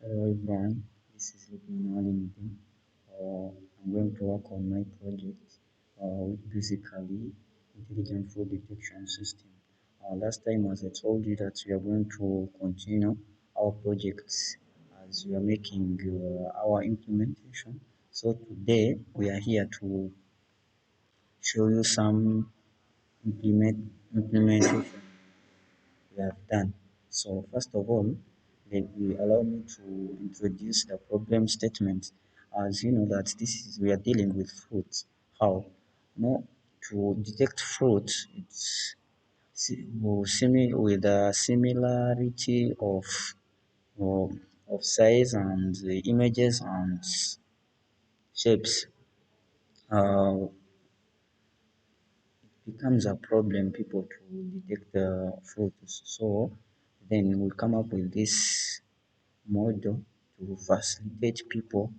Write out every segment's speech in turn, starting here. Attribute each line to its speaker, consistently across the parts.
Speaker 1: Hello everyone, this is Lukman. I'm going to work on my project, which basically intelligent fraud detection system. Last time, as I told you, that we are going to continue our projects as we are making our implementation. So today we are here to show you some implementation we have done. So first of all, let me allow me to introduce the problem statement. As you know that this is we are dealing with fruits. How? No, to detect fruit, it's with the similarity of, of size and the images and shapes. Uh, becomes a problem people to detect the fruits. So then we come up with this model to facilitate people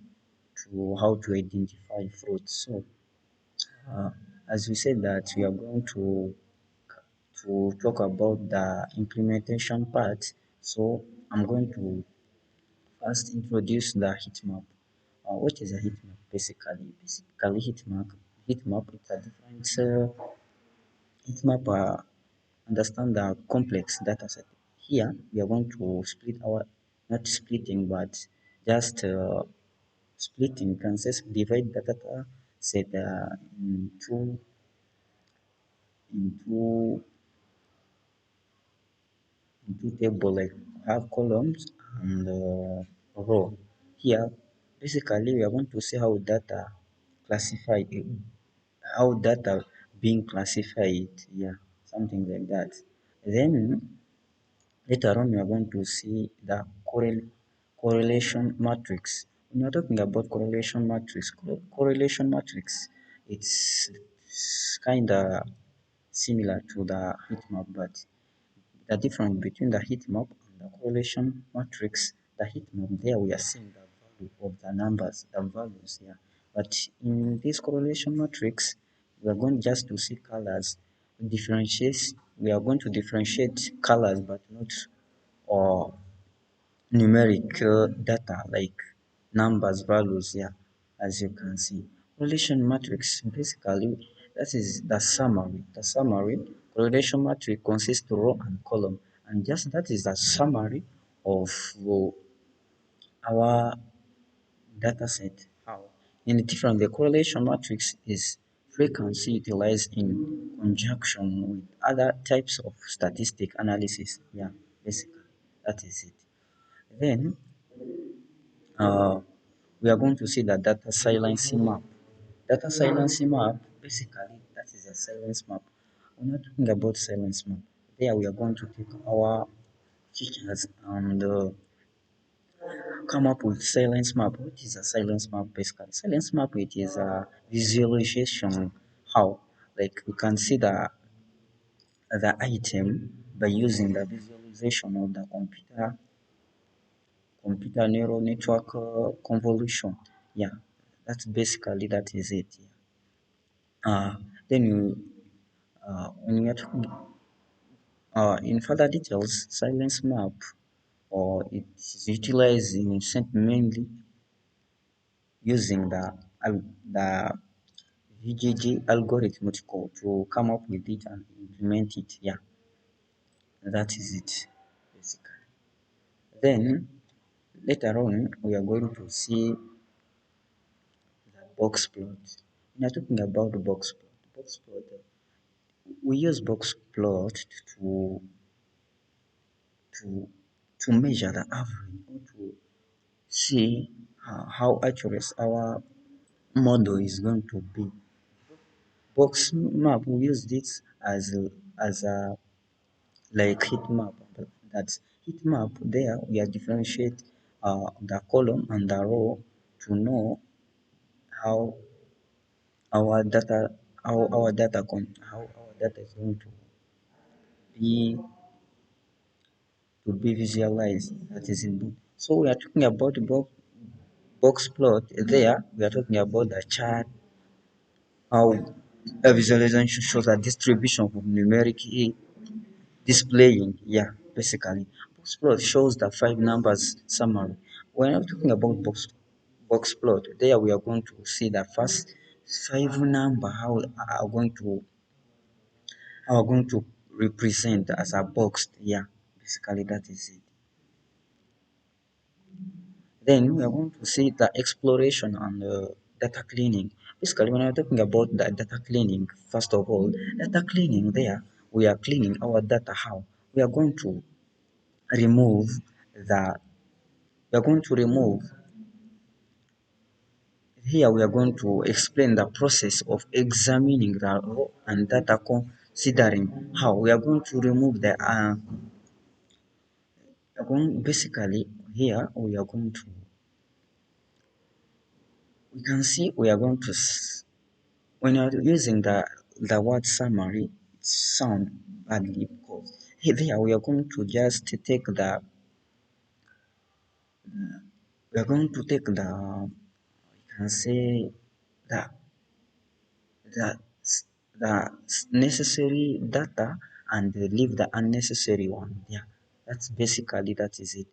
Speaker 1: to how to identify fruits. So, uh, as we said that we are going to talk about the implementation part. So, I'm going to first introduce the heat map. What is a heat map? Basically, heat map is a different heat map. Understand the complex data set. Here, we are going to split our not splitting, but just splitting can say divide the data set into into table like have columns and row. Here, basically, we are going to see how data classified, how data being classified. Yeah, something like that. Then later on, we are going to see the correlation matrix. When you're talking about correlation matrix, it's kind of similar to the heat map, but the difference between the heat map and the correlation matrix, the heat map there we are seeing the value of the numbers, the values here. But in this correlation matrix, we are going just to see colors. Differentiate. We are going to differentiate colors, but not or numeric data like numbers, values here, as you can see. Correlation matrix, basically, that is the summary. The summary correlation matrix consists of row and column, and just that is the summary of our data set. How? In different, the correlation matrix is frequency utilized in conjunction with other types of statistic analysis. Yeah, basically, that is it. Then uh, we are going to see the data silencing map. Data silencing map, basically, that is a silence map. We're not talking about silence map. There we are going to take our features and come up with silence map. What is a silence map basically? Silence map it is a visualization. How? Like we can see the item by using the visualization of the computer neural network convolution. Yeah, that's basically that is it. Yeah. Then you when you're talking in further details, silence map or it is utilized in mainly using the VGG algorithm to come up with it and implement it. Yeah, that is it basically. Then later on we are going to see the box plot. We are talking about the box plot. We use box plot to to to measure the average or to see how accurate our model is going to be. Box map we use this as a like heat map. That's heat map. There we are differentiate the column and the row to know how our data how our data is going be be visualized. That is in book. So we are talking about the box plot. There we are talking about the chart, how a visualization shows a distribution of numeric displaying. Yeah, basically. Box plot shows the five numbers summary. when I'm talking about box plot, there we are going to see the first five number how are going to represent as a box. Yeah, basically that is it. Then we are going to see the exploration and data cleaning. Basically, when I'm talking about the data cleaning, first of all, data cleaning there, we are cleaning our data. How? We are going to remove the, we are going to remove, here we are going to explain the process of examining the raw and data considering how we are going to remove the, we are going, basically here we are going to, we can see we are going to when you're using the word summary, it sound badly because here we are going to just take the, we are going to take the, you can say the the the necessary data and leave the unnecessary one. Yeah, that's basically that is it.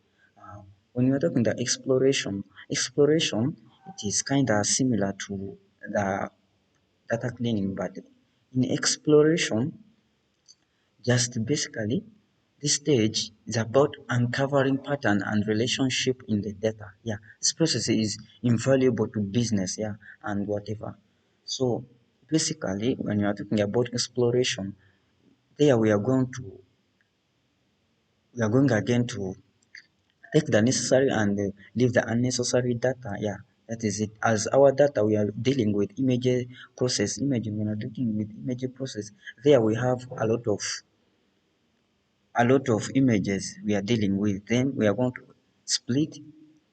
Speaker 1: When you're talking the exploration, it is kind of similar to the data cleaning, but in exploration, just basically, this stage is about uncovering pattern and relationship in the data. Yeah, this process is invaluable to business. Yeah, and whatever. So basically, when you are talking about exploration, there we are going again to take the necessary and leave the unnecessary data. Yeah, that is it. As our data, we are dealing with image process. Imagine when we are dealing with image process, there we have a lot of images we are dealing with. Then we are going to split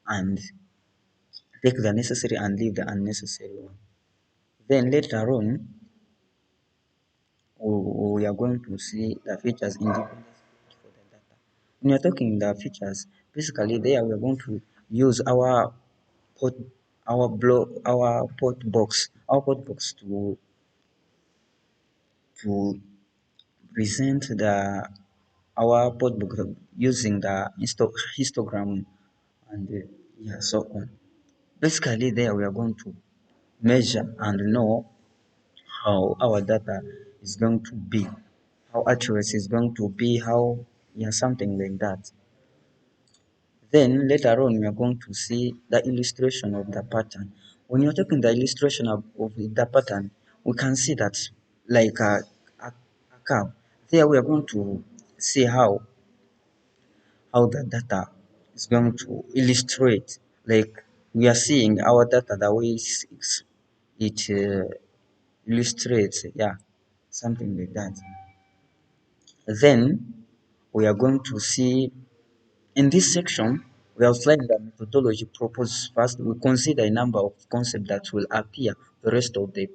Speaker 1: and take the necessary and leave the unnecessary one. Then later on, we are going to see the features independent for the data. When you're talking the features, basically there we are going to use port our port box to present the our port box using the histogram and yeah, so on. Basically, there we are going to measure and know how our data is going to be, how accurate is going to be, how, yeah, something like that. Then later on, we are going to see the illustration of the pattern. When you're talking the illustration of the pattern, we can see that like a curve. There we are going to see how the data is going to illustrate. Like we are seeing our data the way it illustrates, yeah, something like that. Then we are going to see in this section we outline the methodology proposed. First, we consider a number of concepts that will appear the rest of the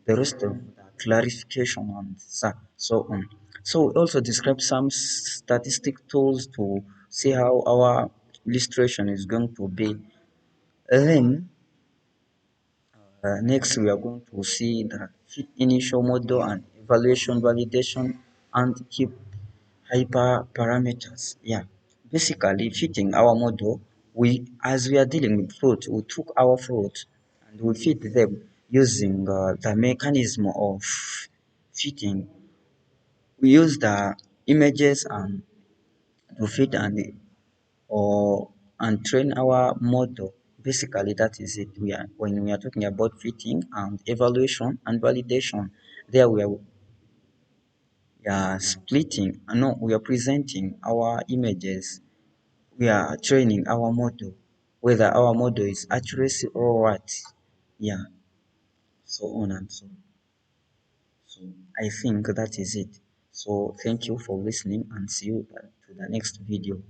Speaker 1: rest of the clarification and so on. So we also describe some statistic tools to see how our illustration is going to be. Then next, we are going to see the fit initial model and evaluation validation and keep hyperparameters. Yeah, basically fitting our model. We, as we are dealing with fruit, we took our fruit and we fit them using the mechanism of fitting. We use the images and to fit or and train our model. Basically, that is it. We are when we are talking about fitting and evaluation and validation. There we are splitting. No, we are presenting our images. We are training our model, whether our model is accuracy or what. Yeah, so on and so. So I think that is it. So thank you for listening and see you to the next video.